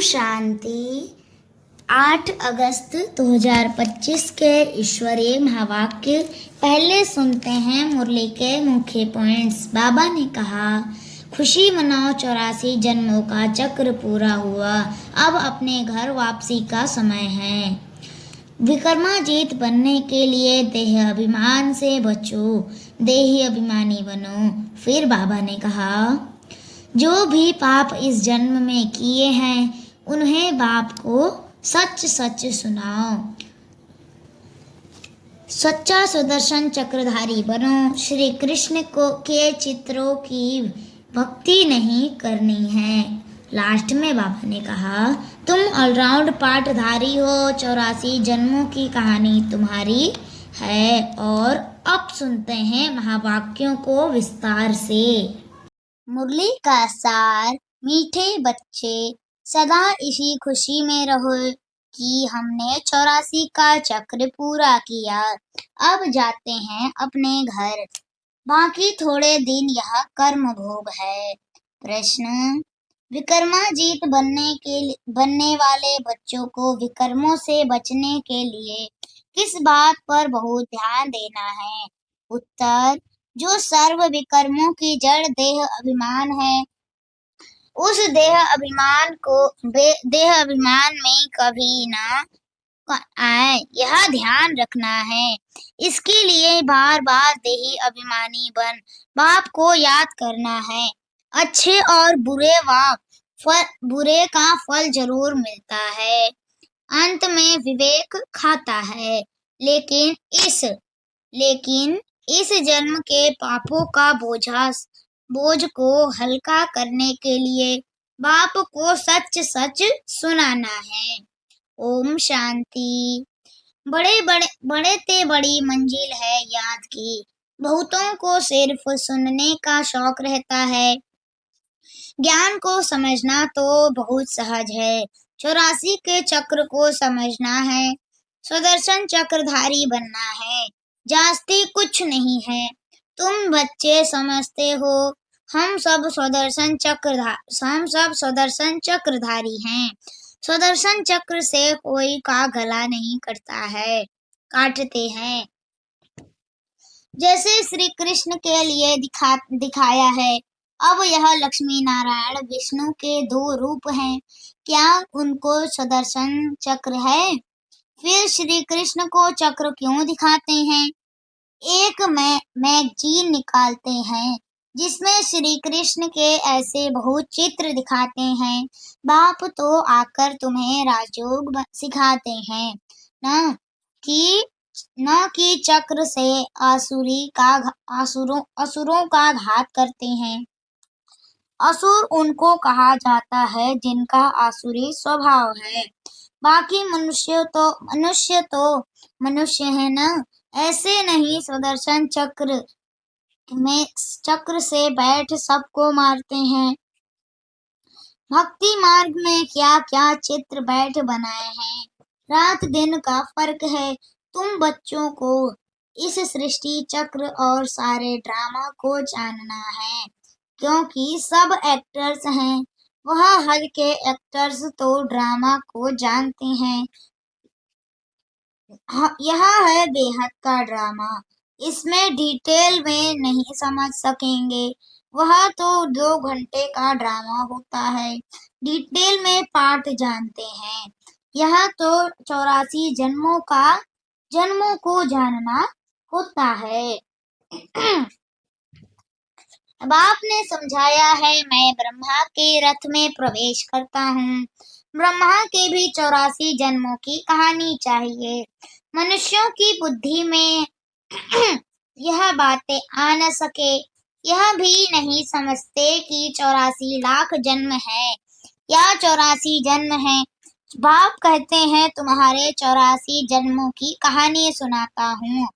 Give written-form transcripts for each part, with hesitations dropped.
शांति। 8 अगस्त 2025 के ईश्वरीय महावाक्य पहले सुनते हैं मुरली के मुख्य पॉइंट्स। बाबा ने कहा, खुशी मनाओ, 84 जन्मों का चक्र पूरा हुआ, अब अपने घर वापसी का समय है। विक्रमाजीत बनने के लिए देह अभिमान से बचो, देही अभिमानी बनो। फिर बाबा ने कहा, जो भी पाप इस जन्म में किए हैं उन्हें बाप को सच सच सुनाओ। सच्चा सुदर्शन चक्रधारी बनो। श्री कृष्ण के चित्रों की भक्ति नहीं करनी है। लास्ट में बाबा ने कहा, तुम ऑलराउंड पाठधारी हो, 84 जन्मों की कहानी तुम्हारी है। और अब सुनते हैं महावाक्यों को विस्तार से। मुरली का सार, मीठे बच्चे सदा इसी खुशी में रहो कि हमने 84 का चक्र पूरा किया। अब जाते हैं अपने घर, बाकी थोड़े दिन यह कर्म भोग है। प्रश्न, विक्रमाजीत बनने वाले बच्चों को विकर्मों से बचने के लिए किस बात पर बहुत ध्यान देना है? उत्तर, जो सर्व विकर्मों की जड़ देह अभिमान है, उस देह अभिमान में कभी ना आए, यह ध्यान रखना है। इसके लिए बार बार देही अभिमानी बन बाप को याद करना है। अच्छे और बुरे का फल जरूर मिलता है, अंत में विवेक खाता है। लेकिन इस जन्म के पापों का बोझ को हल्का करने के लिए बाप को सच सच सुनाना है। ओम शांति। बड़े ते बड़ी मंजिल है याद की, बहुतों को सिर्फ सुनने का शौक रहता है। ज्ञान को समझना तो बहुत सहज है, 84 के चक्र को समझना है। सुदर्शन चक्रधारी बनना है, जास्ती कुछ नहीं है। तुम बच्चे समझते हो हम सब सुदर्शन चक्रधारी हैं। सुदर्शन चक्र से कोई का गला नहीं काटते हैं। जैसे श्री कृष्ण के लिए दिखाया है। अब यह लक्ष्मी नारायण विष्णु के 2 रूप हैं, क्या उनको सुदर्शन चक्र है? फिर श्री कृष्ण को चक्र क्यों दिखाते हैं? एक मैगजीन निकालते हैं जिसमें श्री कृष्ण के ऐसे बहुत चित्र दिखाते हैं। बाप तो आकर तुम्हें राजयोग सिखाते हैं, न कि चक्र से असुरों का घात करते हैं। असुर उनको कहा जाता है जिनका आसुरी स्वभाव है। बाकी मनुष्य तो मनुष्य है न, ऐसे नहीं। सुदर्शन चक्र से बैठ सबको मारते हैं। भक्ति मार्ग में क्या क्या चित्र बैठ बनाए हैं। रात दिन का फर्क है। तुम बच्चों को इस सृष्टि चक्र और सारे ड्रामा को जानना है, क्योंकि सब एक्टर्स हैं। वह हद के एक्टर्स तो ड्रामा को जानते हैं। यह है बेहद का ड्रामा, इसमें डिटेल में नहीं समझ सकेंगे। वह तो 2 घंटे का ड्रामा होता है, डिटेल में पाठ जानते हैं। यह तो 84 जन्मों को जानना होता है। बाप ने समझाया है, मैं ब्रह्मा के रथ में प्रवेश करता हूँ। ब्रह्मा के भी 84 जन्मों की कहानी चाहिए। मनुष्यों की बुद्धि में यह बातें आ न सके। यह भी नहीं समझते कि 84 लाख जन्म है या 84 जन्म है। बाप कहते हैं, तुम्हारे 84 जन्मों की कहानी सुनाता हूँ।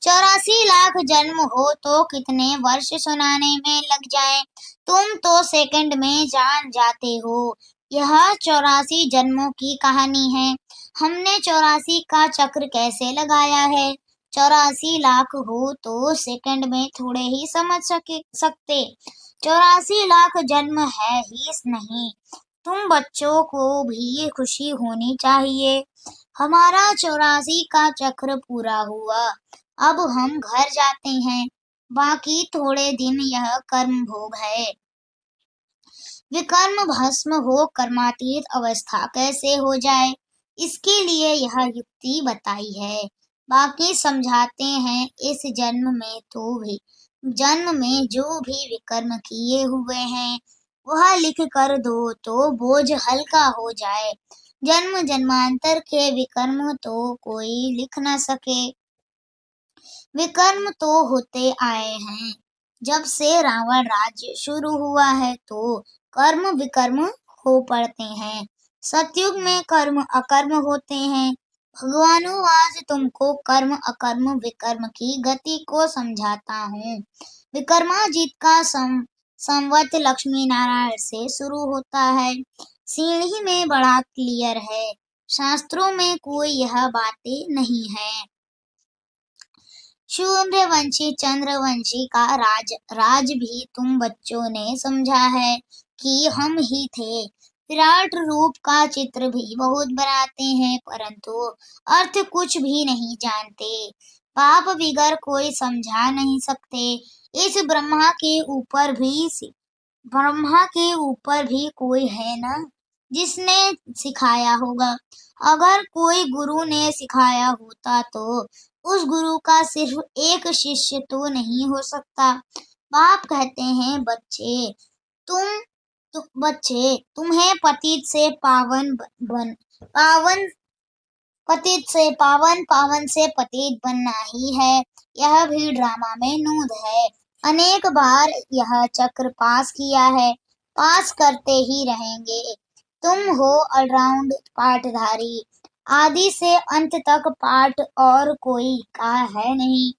84 लाख जन्म हो तो कितने वर्ष सुनाने में लग जाएं? तुम तो सेकंड में जान जाते हो। यह 84 जन्मों की कहानी है। हमने 84 का चक्र कैसे लगाया है? 84 लाख हो तो सेकंड में थोड़े ही समझ सकते। 84 लाख जन्म है ही नहीं, तुम बच्चों को भी खुशी होनी चाहिए। हमारा 84 का चक्र पूरा हुआ, अब हम घर जाते हैं। बाकी थोड़े दिन यह कर्म भोग है। विकर्म भस्म हो कर्मातीत अवस्था कैसे हो जाए, इसके लिए यह युक्ति बताई है। बाकी समझाते हैं, इस जन्म में जो भी विकर्म किए हुए हैं वह लिख कर दो तो बोझ हल्का हो जाए। जन्म जन्मांतर के विकर्म तो कोई लिख न सके। विकर्म तो होते आए हैं, जब से रावण राज्य शुरू हुआ है तो कर्म विकर्म हो पड़ते हैं। सतयुग में कर्म अकर्म होते हैं। भगवानो, आज तुमको कर्म अकर्म विकर्म की गति को समझाता हूँ। विक्रमाजीत का संवत लक्ष्मी नारायण से शुरू होता है। सीढ़ी में बड़ा क्लियर है, शास्त्रों में कोई यह बातें नहीं है। सूर्यवंशी चंद्रवंशी का राज भी तुम बच्चों ने समझा है कि हम ही थे। विराट रूप का चित्र भी बहुत बनाते हैं, परंतु अर्थ कुछ भी नहीं जानते। पाप बिगर कोई समझा नहीं सकते। इस ब्रह्मा के ऊपर भी कोई है ना जिसने सिखाया होगा। अगर कोई गुरु ने सिखाया होता तो उस गुरु का सिर्फ एक शिष्य तो नहीं हो सकता। बाप कहते हैं, बच्चे तुम्हें पावन से पतित बनना ही है। यह भी ड्रामा में नूद है। अनेक बार यह चक्र पास किया है, पास करते ही रहेंगे। तुम हो ऑलराउंड पाठधारी। आदि से अंत तक पाठ और कोई का है नहीं।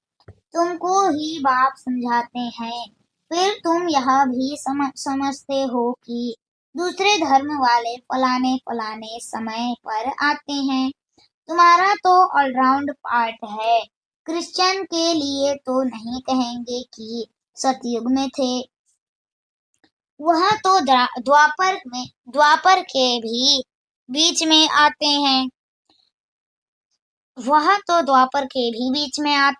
तुमको ही बाप समझाते हैं। फिर तुम यह भी समझते हो कि दूसरे धर्म वाले फलाने फलाने समय पर आते हैं। तुम्हारा तो ऑलराउंड पार्ट है। क्रिश्चियन के लिए तो नहीं कहेंगे कि सतयुग में थे। वह तो द्वापर के भी बीच में आते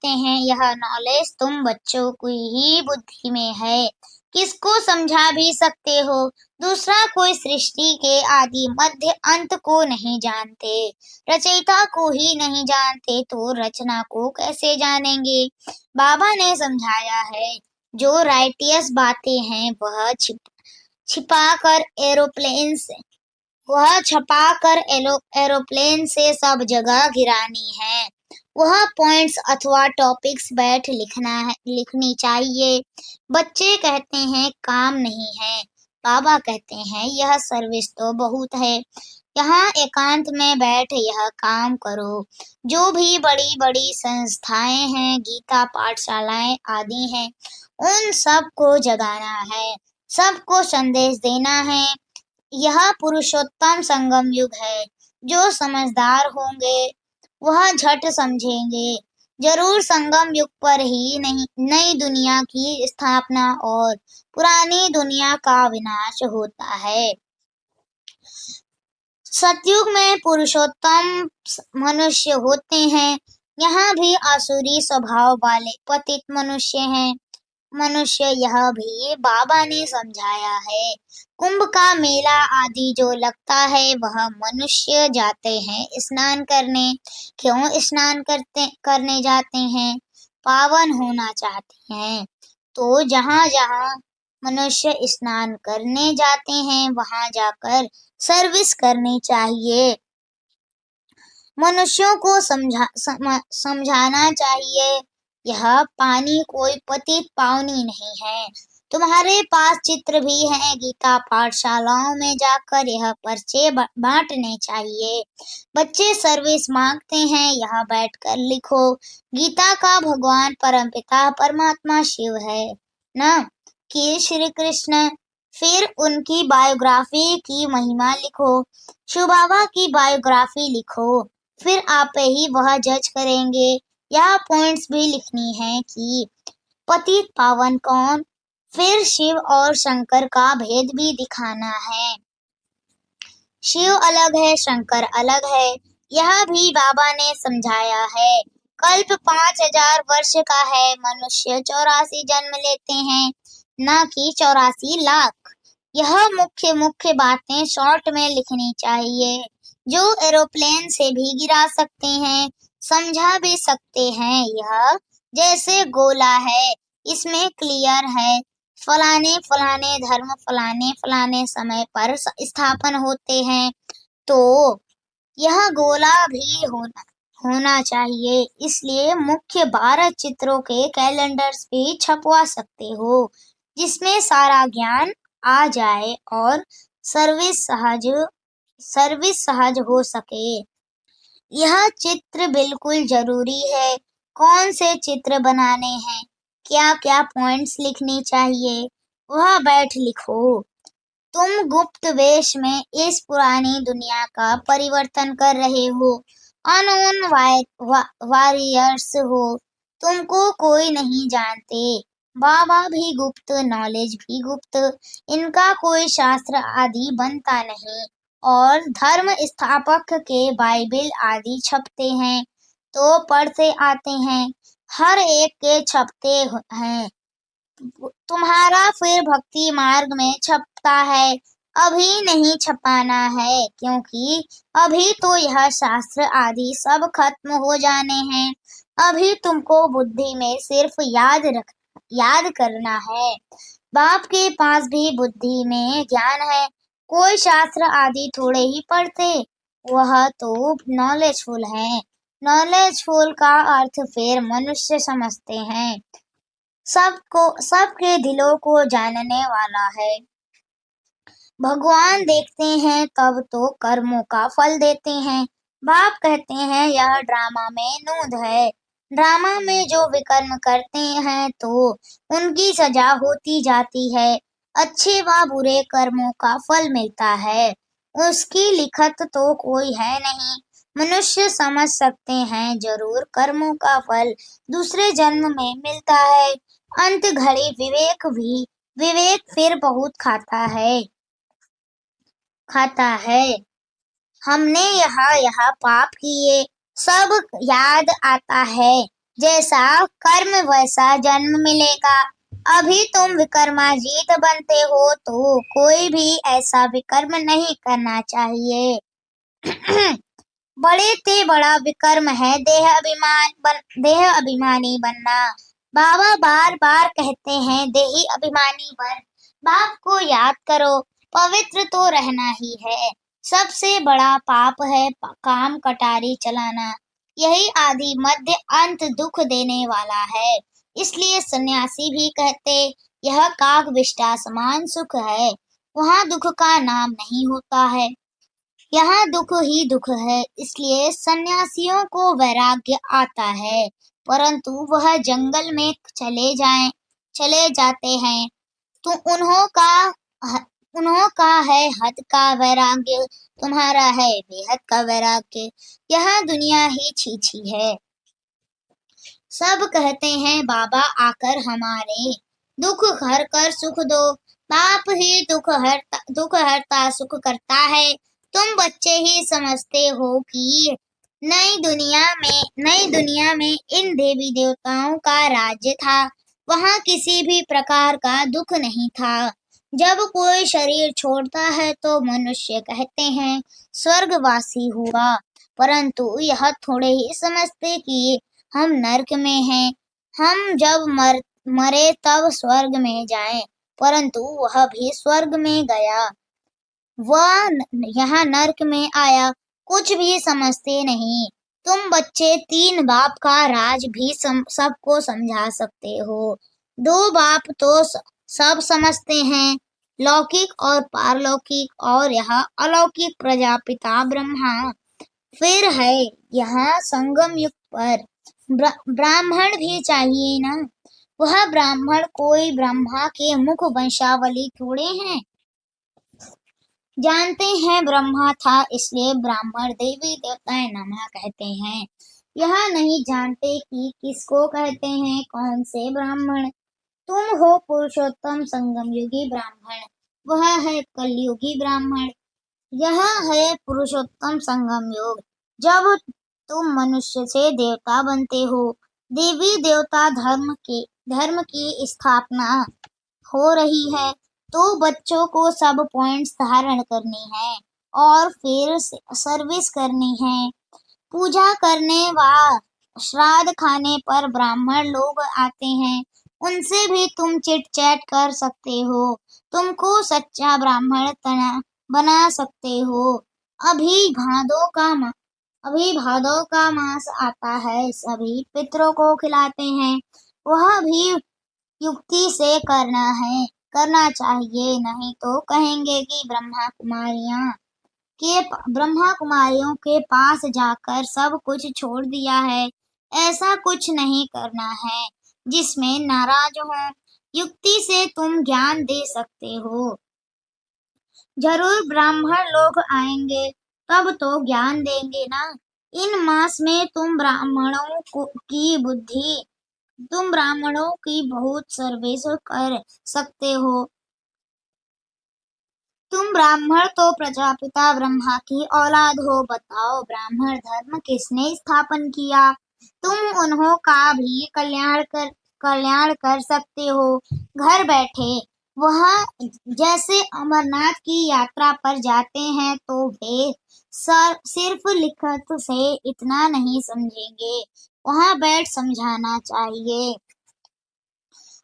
हैं। यह नॉलेज तुम बच्चों की ही बुद्धि में है। किसको समझा भी सकते हो। दूसरा कोई सृष्टि के आदि मध्य अंत को नहीं जानते। रचयिता को ही नहीं जानते तो रचना को कैसे जानेंगे। बाबा ने समझाया है, जो राइटियस बातें हैं वह छिपाकर एरोप्लेन से सब जगह गिरानी है। वह पॉइंट्स अथवा टॉपिक्स लिखनी चाहिए। बच्चे कहते हैं काम नहीं है। बाबा कहते हैं यह सर्विस तो बहुत है। यहाँ एकांत में बैठ यह काम करो। जो भी बड़ी बड़ी संस्थाएं हैं, गीता पाठशालाएं आदि हैं, उन सब को जगाना है, सबको संदेश देना है। यह पुरुषोत्तम संगम युग है। जो समझदार होंगे वह झट समझेंगे। जरूर संगम युग पर ही नई दुनिया की स्थापना और पुरानी दुनिया का विनाश होता है। सतयुग में पुरुषोत्तम मनुष्य होते हैं। यहाँ भी आसुरी स्वभाव वाले पतित मनुष्य यह भी बाबा ने समझाया है। कुंभ का मेला आदि जो लगता है वह मनुष्य जाते हैं स्नान करने। क्यों स्नान करने जाते हैं? पावन होना चाहते हैं। तो जहाँ जहाँ मनुष्य स्नान करने जाते हैं वहां जाकर सर्विस करनी चाहिए। मनुष्यों को समझाना चाहिए, यह पानी कोई पतित पावनी नहीं है। तुम्हारे पास चित्र भी है। गीता पाठशालाओं में जाकर यह पर्चे बांटने चाहिए। बच्चे सर्विस मांगते हैं, यहाँ बैठकर लिखो। गीता का भगवान परमपिता परमात्मा शिव है ना कि श्री कृष्ण। फिर उनकी बायोग्राफी की महिमा लिखो। शिव बाबा की बायोग्राफी लिखो। फिर आप ही वह जज करेंगे। यह पॉइंट्स भी लिखनी है कि पतित पावन कौन। फिर शिव और शंकर का भेद भी दिखाना है। शिव अलग है, शंकर अलग है, यह भी बाबा ने समझाया है। कल्प 5000 वर्ष का है, मनुष्य 84 जन्म लेते हैं, न कि 84 लाख। यह मुख्य मुख्य बातें शॉर्ट में लिखनी चाहिए, जो एरोप्लेन से भी गिरा सकते हैं, समझा भी सकते हैं। यह जैसे गोला है, इसमें क्लियर है, फलाने फलाने धर्म फलाने फलाने समय पर स्थापन होते हैं, तो यह गोला भी होना चाहिए। इसलिए मुख्य 12 चित्रों के कैलेंडर्स भी छपवा सकते हो, जिसमें सारा ज्ञान आ जाए और सर्विस सहज हो सके। यह चित्र बिल्कुल जरूरी है। कौन से चित्र बनाने हैं, क्या क्या पॉइंट्स लिखने चाहिए, वह बैठ लिखो। तुम गुप्त वेश में इस पुरानी दुनिया का परिवर्तन कर रहे हो, अनोन वॉरियर्स हो, तुमको कोई नहीं जानते। बाबा भी गुप्त, नॉलेज भी गुप्त, इनका कोई शास्त्र आदि बनता नहीं। और धर्म स्थापक के बाइबिल आदि छपते हैं, तो पढ़ते आते हैं, हर एक के छपते हैं। तुम्हारा फिर भक्ति मार्ग में छपता है, अभी नहीं छपाना है, क्योंकि अभी तो यह शास्त्र आदि सब खत्म हो जाने हैं। अभी तुमको बुद्धि में सिर्फ याद करना है। बाप के पास भी बुद्धि में ज्ञान है, कोई शास्त्र आदि थोड़े ही पढ़ते, वह तो नॉलेजफुल है। नॉलेजफुल का अर्थ फिर मनुष्य समझते हैं, सबके दिलों को जानने वाला है। भगवान देखते हैं तब तो कर्मों का फल देते हैं। बाप कहते हैं यह ड्रामा में नूद है। ड्रामा में जो विकर्म करते हैं तो उनकी सजा होती जाती है, अच्छे व बुरे कर्मों का फल मिलता है। उसकी लिखत तो कोई है नहीं, मनुष्य समझ सकते हैं जरूर कर्मों का फल दूसरे जन्म में मिलता है। अंत घड़ी विवेक फिर बहुत खाता है। हमने यहाँ पाप किए, सब याद आता है, जैसा कर्म वैसा जन्म मिलेगा। अभी तुम विक्रमाजीत बनते हो तो कोई भी ऐसा विकर्म नहीं करना चाहिए। बड़े ते बड़ा विकर्म है देह अभिमानी बनना। बाबा बार बार कहते हैं देही अभिमानी बन, बाप को याद करो, पवित्र तो रहना ही है। सबसे बड़ा पाप है काम कटारी चलाना, यही आदि मध्य अंत दुख देने वाला है। इसलिए सन्यासी भी कहते यह काग विष्टा समान सुख है, वहाँ दुख का नाम नहीं होता है, यहाँ दुख ही दुख है। इसलिए सन्यासियों को वैराग्य आता है, परंतु वह जंगल में चले जाते हैं, तो उन्हों का है हद का वैराग्य, तुम्हारा है बेहद का वैराग्य। यह दुनिया ही छीछी है। सब कहते हैं बाबा आकर हमारे दुख हर कर सुख दो, बाप ही दुख हरता सुख करता है। तुम बच्चे ही समझते हो कि नई दुनिया में इन देवी देवताओं का राज्य था, वहाँ किसी भी प्रकार का दुख नहीं था। जब कोई शरीर छोड़ता है तो मनुष्य कहते हैं स्वर्गवासी हुआ, परंतु यह थोड़े ही समझते कि हम नरक में हैं, हम जब मरे तब स्वर्ग में जाएं, परंतु वह भी स्वर्ग में गया, वह यहाँ नरक में आया, कुछ भी समझते नहीं। तुम बच्चे 3 बाप का राज भी सबको समझा सकते हो। 2 बाप तो सब समझते हैं, लौकिक और पारलौकिक, और यहाँ अलौकिक प्रजापिता ब्रह्मा। फिर है यहाँ संगम युग पर ब्राह्मण भी चाहिए ना। वह ब्राह्मण कोई ब्रह्मा के मुख वंशावली थोड़े हैं। जानते हैं ब्रह्मा था, इसलिए ब्राह्मण देवी देवताएं नमः कहते हैं। यह नहीं जानते कि किसको कहते हैं, कौन से ब्राह्मण। तुम हो पुरुषोत्तम संगम युगी ब्राह्मण, वह है कलयुगी ब्राह्मण। यह है पुरुषोत्तम संगम योग। जब तुम मनुष्य से देवता बनते हो, देवी देवता धर्म की स्थापना हो रही है, तो बच्चों को सब पॉइंट्स धारण करनी है और फिर सर्विस करनी है। पूजा करने व श्राद्ध खाने पर ब्राह्मण लोग आते हैं, उनसे भी तुम चिट चैट कर सकते हो, तुमको सच्चा ब्राह्मण बना सकते हो। अभी भादों का मा- अभी भादों का मास आता है, सभी पितरों को खिलाते हैं। वह भी युक्ति से करना चाहिए, नहीं तो कहेंगे कि ब्रह्मा कुमारियों के पास जाकर सब कुछ छोड़ दिया है। ऐसा कुछ नहीं करना है जिसमें नाराज हो। युक्ति से तुम ज्ञान दे सकते हो। जरूर ब्राह्मण लोग आएंगे, तब तो ज्ञान देंगे ना। इन मास में तुम ब्राह्मणों की बहुत सर्विस कर सकते हो। तुम ब्राह्मण तो प्रजापिता ब्रह्मा की औलाद हो। बताओ, ब्राह्मण धर्म किसने स्थापन किया? तुम उन्हों का भी कल्याण कर सकते हो घर बैठे। वह जैसे अमरनाथ की यात्रा पर जाते हैं तो वे सिर्फ लिखत से इतना नहीं समझेंगे, वहां बैठ समझाना चाहिए।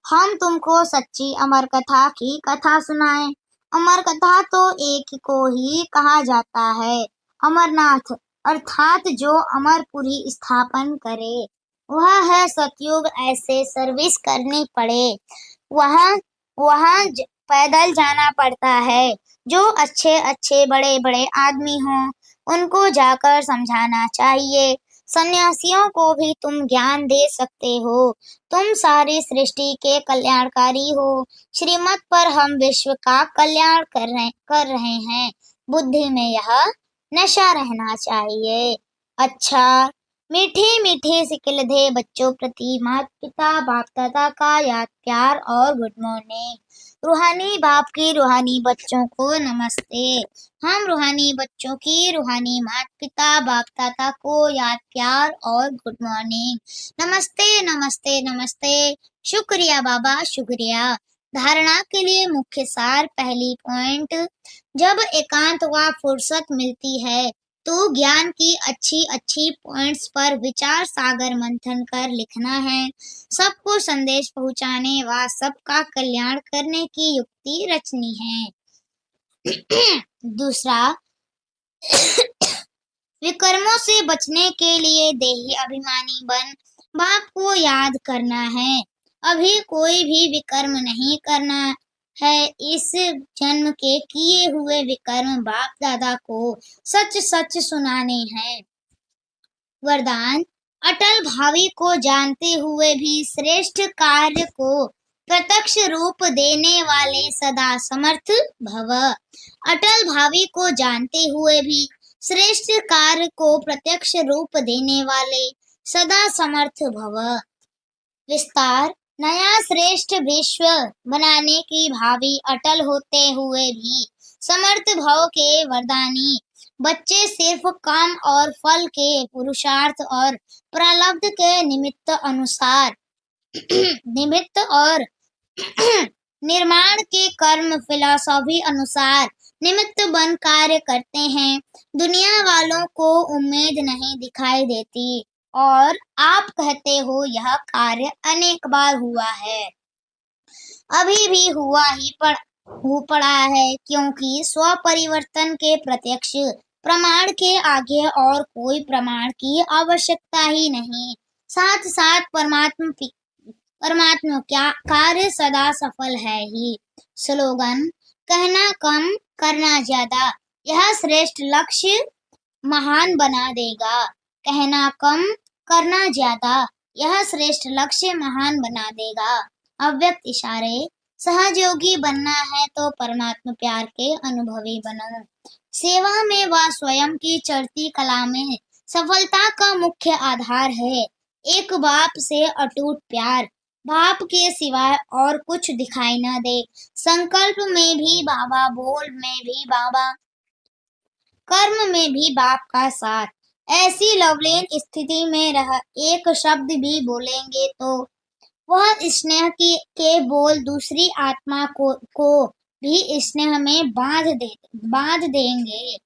हम तुमको सच्ची अमर कथा की कथा सुनाएं। अमर कथा तो एक को ही कहा जाता है, अमरनाथ, अर्थात जो अमरपुरी स्थापन करे। वह है सतयुग। ऐसे सर्विस करनी पड़े, वहां वहां पैदल जाना पड़ता है। जो अच्छे अच्छे बड़े बड़े आदमी हों, उनको जाकर समझाना चाहिए। सन्यासियों को भी तुम ज्ञान दे सकते हो। तुम सारी सृष्टि के कल्याणकारी हो। श्रीमत पर हम विश्व का कल्याण कर रहे हैं। बुद्धि में यह नशा रहना चाहिए। अच्छा, मीठे मीठे सिकलधे बच्चों प्रति माता पिता बाप दादा का याद प्यार और गुड मॉर्निंग। रूहानी बाप की रूहानी बच्चों को नमस्ते। हम रूहानी बच्चों की रूहानी माता पिता बाप दादा को याद प्यार और गुड मॉर्निंग। नमस्ते नमस्ते नमस्ते। शुक्रिया बाबा, शुक्रिया। धारणा के लिए मुख्य सार। पहली पॉइंट, जब एकांत व फुर्सत मिलती है तो ज्ञान की अच्छी अच्छी पॉइंट्स पर विचार सागर मंथन कर लिखना है। सबको संदेश पहुंचाने व सबका कल्याण करने की युक्ति रचनी है। दूसरा, विकर्मों से बचने के लिए देही अभिमानी बन बाप को याद करना है। अभी कोई भी विकर्म नहीं करना है। इस जन्म के किए हुए विकर्म बाप दादा को सच सच सुनाने हैं। वरदान, अटल भावी को जानते हुए भी श्रेष्ठ कार्य को प्रत्यक्ष रूप देने वाले सदा समर्थ भव। अटल भावी को जानते हुए भी श्रेष्ठ कार्य को प्रत्यक्ष रूप देने वाले सदा समर्थ भव। विस्तार, नया श्रेष्ठ विश्व बनाने की भावी अटल होते हुए भी समर्थ भव के वरदानी बच्चे सिर्फ काम और फल के पुरुषार्थ और प्रारब्ध के निमित्त और निर्माण के कर्म फिलॉसफी अनुसार निमित्त बन कार्य करते हैं। दुनिया वालों को उम्मीद नहीं दिखाई देती और आप कहते हो यह कार्य अनेक बार हुआ है। अभी भी हो पड़ा है, क्योंकि स्व परिवर्तन के प्रत्यक्ष प्रमाण के आगे और कोई प्रमाण की आवश्यकता ही नहीं। साथ साथ परमात्मा क्या कार्य सदा सफल है ही। स्लोगन, कहना कम करना ज्यादा, यह श्रेष्ठ लक्ष्य महान बना देगा। कहना कम करना ज्यादा, यह श्रेष्ठ लक्ष्य महान बना देगा। अव्यक्त इशारे, सहयोगी बनना है तो परमात्मा प्यार के अनुभवी बनो। सेवा में व स्वयं की चढ़ती कला में सफलता का मुख्य आधार है एक बाप से अटूट प्यार। बाप के सिवाय और कुछ दिखाई न दे। संकल्प में भी बाबा, बोल में भी बाबा, कर्म में भी बाप का साथ। ऐसी लवलीन स्थिति में रह एक शब्द भी बोलेंगे तो वह स्नेह के बोल दूसरी आत्मा को भी स्नेह में बांध देंगे।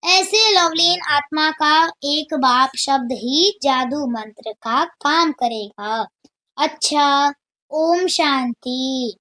ऐसे लवलीन आत्मा का एक बाप शब्द ही जादू मंत्र का काम करेगा। अच्छा, ओम शांति।